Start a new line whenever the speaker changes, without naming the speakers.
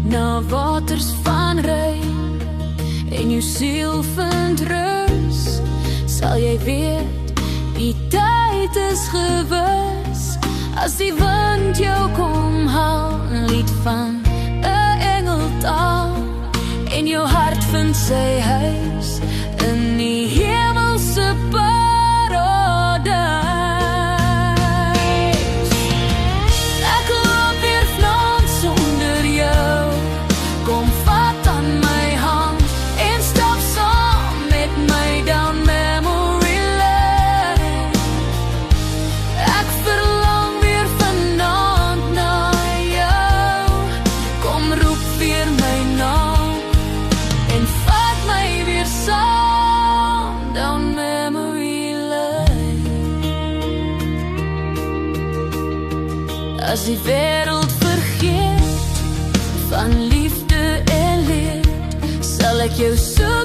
na waters van reën en jou siel vind rus, sal jy weet, die tyd is gewis, as die wind jou kom haal, 'n lied van 'n engeltaal, en jou hart vind sy huis, in die hemelse paradijs. Ek loop weer vanaand sonder jou, kom vat aan my hand, en stap saam met my down memory lane. Ek verlang weer vanaand na jou, kom roep weer my naam, en vat my weer saam down memory lane. As die wêreld vergeet van liefde en leed, sal ek jou so